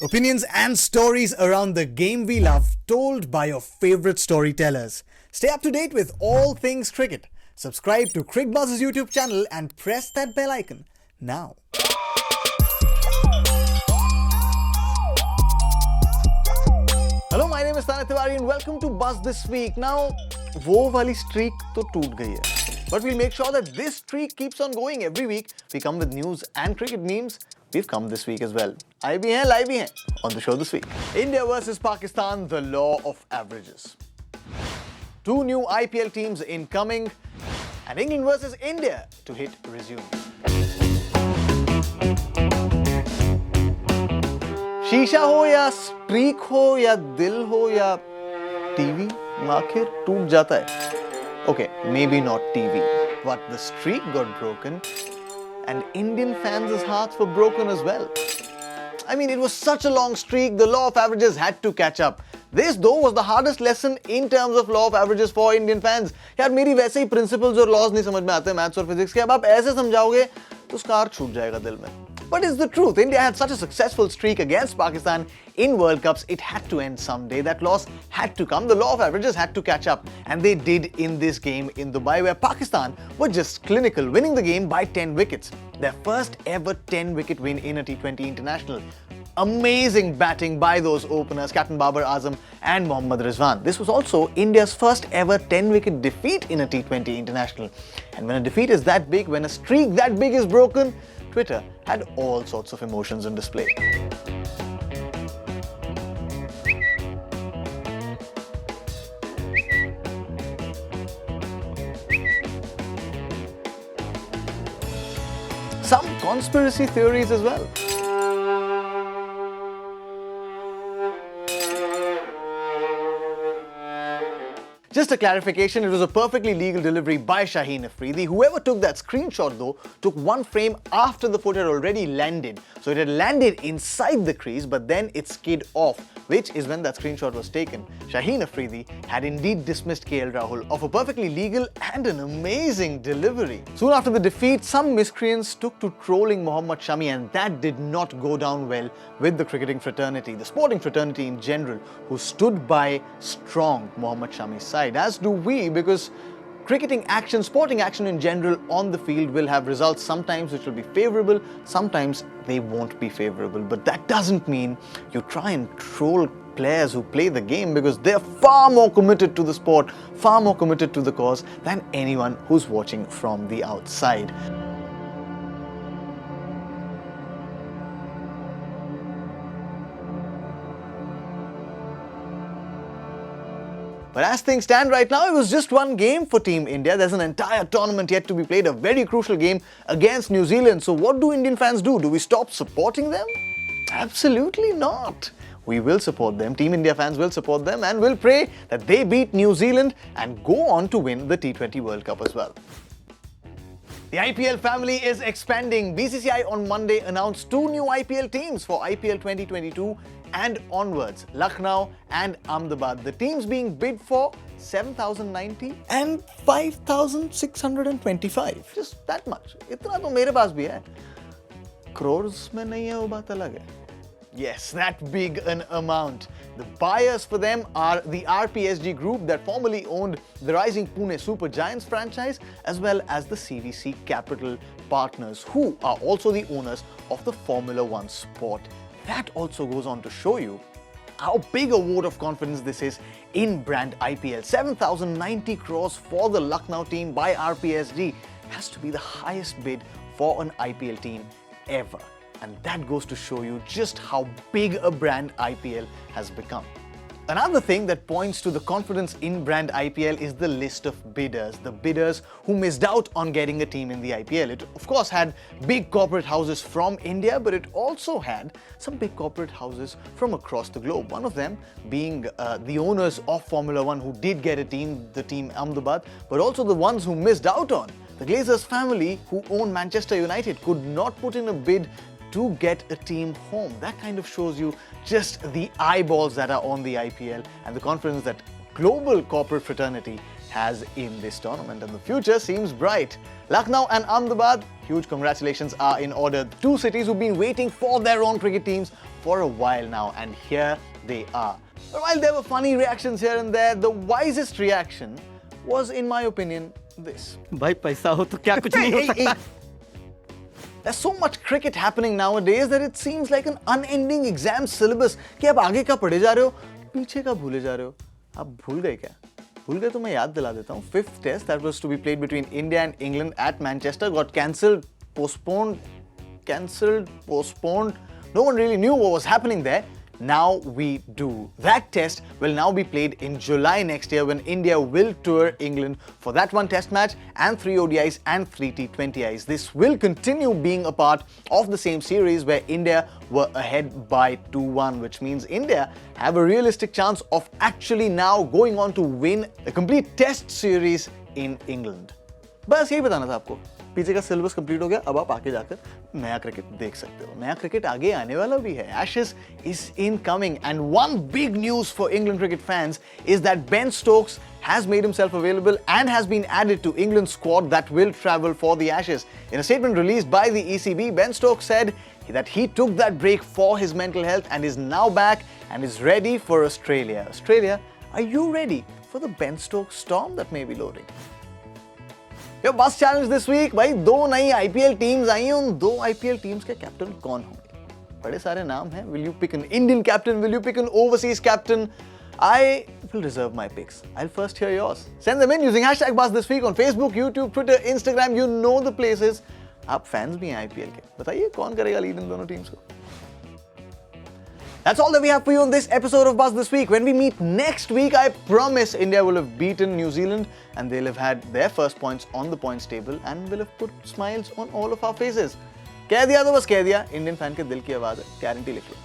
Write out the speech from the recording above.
Opinions and stories around the game we love, told by your favorite storytellers. Stay up to date with all things cricket. Subscribe to Cricbuzz's YouTube channel and press that bell icon now. Hello, my name is Tanay Tiwari and welcome to Buzz This Week. Now, वो वाली streak तो टूट गई है. But we'll make sure that this streak keeps on going every week. We come with news and cricket memes. We've come this week as well. आए भी हैं, लाए भी हैं. On the show this week, India versus Pakistan, the law of averages. Two new IPL teams incoming, and England versus India to hit resume. शीशा हो या streak हो या दिल हो या टीवी, आखिर टूट जाता है. Okay, maybe not TV, but the streak got broken and Indian fans' hearts were broken as well. I mean, it was such a long streak, the law of averages had to catch up. This, though, was the hardest lesson in terms of law of averages for Indian fans. यार मेरी वैसे ही principles और laws नहीं समझ में आते maths और physics के, अब आप ऐसे समझाओगे तो स्कार छूट जाएगा दिल में. But it's the truth. India had such a successful streak against Pakistan in World Cups. It had to end someday. That loss had to come. The law of averages had to catch up. And they did in this game in Dubai, where Pakistan were just clinical, winning the game by 10 wickets. Their first ever 10-wicket win in a T20 international. Amazing batting by those openers, Captain Babar Azam and Mohammad Rizwan. This was also India's first ever 10-wicket defeat in a T20 international. And when a defeat is that big, when a streak that big is broken, Twitter had all sorts of emotions on display. Some conspiracy theories as well. Just a clarification, it was a perfectly legal delivery by Shaheen Afridi. Whoever took that screenshot though, took one frame after the foot had already landed. So it had landed inside the crease, but then it skid off, which is when that screenshot was taken. Shaheen Afridi had indeed dismissed KL Rahul of a perfectly legal and an amazing delivery. Soon after the defeat, some miscreants took to trolling Mohammad Shami, and that did not go down well with the cricketing fraternity, the sporting fraternity in general, who stood by strong Mohammad Shami's side. As do we, because cricketing action, sporting action in general on the field will have results sometimes which will be favourable, sometimes they won't be favourable. But that doesn't mean you try and troll players who play the game, because they're far more committed to the sport, far more committed to the cause than anyone who's watching from the outside. But as things stand right now, it was just one game for Team India. There's an entire tournament yet to be played, a very crucial game against New Zealand. So what do Indian fans do? Do we stop supporting them? Absolutely not. We will support them. Team India fans will support them and will pray that they beat New Zealand and go on to win the T20 World Cup as well. The IPL family is expanding. BCCI on Monday announced two new IPL teams for IPL 2022 and onwards, Lucknow and Ahmedabad. The teams being bid for 7,090 and 5,625. Just that much. इतना तो मेरे पास भी है. Crores में नहीं है, वो बात अलग है. Yes, that big an amount. The buyers for them are the RPSG group that formerly owned the rising Pune Super Giants franchise, as well as the CVC Capital Partners, who are also the owners of the Formula One sport. That also goes on to show you how big a vote of confidence this is in brand IPL. 7,090 crores for the Lucknow team by RPSG has to be the highest bid for an IPL team ever. And that goes to show you just how big a brand IPL has become. Another thing that points to the confidence in brand IPL is the list of bidders. The bidders who missed out on getting a team in the IPL. It of course had big corporate houses from India, but it also had some big corporate houses from across the globe. One of them being the owners of Formula One who did get a team, the team Ahmedabad, but also the ones who missed out on. The Glazers family, who own Manchester United, could not put in a bid to get a team home. That kind of shows you just the eyeballs that are on the IPL and the confidence that global corporate fraternity has in this tournament, and the future seems bright. Lucknow and Ahmedabad, huge congratulations are in order. Two cities who've been waiting for their own cricket teams for a while now, and here they are. But while there were funny reactions here and there, the wisest reaction was, in my opinion, this. भाई पैसा हो तो क्या कुछ नहीं हो सकता. There's so much cricket happening nowadays that it seems like an unending exam syllabus कि आप आगे का पढ़े जा रहे हो, पीछे का भूले जा रहे हो. आप भूल गए क्या? भूल गए तो मैं याद दिला देता हूँ. Fifth test that was to be played between India and England at Manchester got cancelled, postponed. No one really knew what was happening there. Now we do. That test will now be played in July next year when India will tour England for that one test match and 3 ODIs and 3 T20Is. This will continue being a part of the same series where India were ahead by 2-1, which means India have a realistic chance of actually now going on to win a complete test series in England. बस यही बताना था आपको. पीछे का syllabus complete हो गया, अब आप आगे जाकर नया क्रिकेट देख सकते हो. नया क्रिकेट आगे आने वाला भी है. Ashes is incoming, and one big news for England cricket fans is that Ben Stokes has made himself available and has been added to England's squad that will travel for the Ashes. In a statement released by the ECB, Ben Stokes said that he took that break for his mental health and is now back and is ready for Australia. Australia, are you ready for the Ben Stokes storm that may be loading? Your bus challenge this week, भाई 2 नई IPL teams आई हैं. उन 2 IPL teams के captain कौन होंगे? बड़े सारे नाम हैं. Will you pick an Indian captain? Will you pick an overseas captain? I will reserve my picks. I'll first hear yours. Send them in using hashtag Buzz this week on Facebook, YouTube, Twitter, Instagram. You know the places. आप fans भी हैं IPL के. बताइए कौन करेगा lead इन दोनों teams को? That's all that we have for you on this episode of Buzz This Week. When we meet next week, I promise India will have beaten New Zealand and they'll have had their first points on the points table and will have put smiles on all of our faces. कह दिया तो बस कह दिया. Indian fan के दिल की आवाज़ है. Guarantee लिख लो.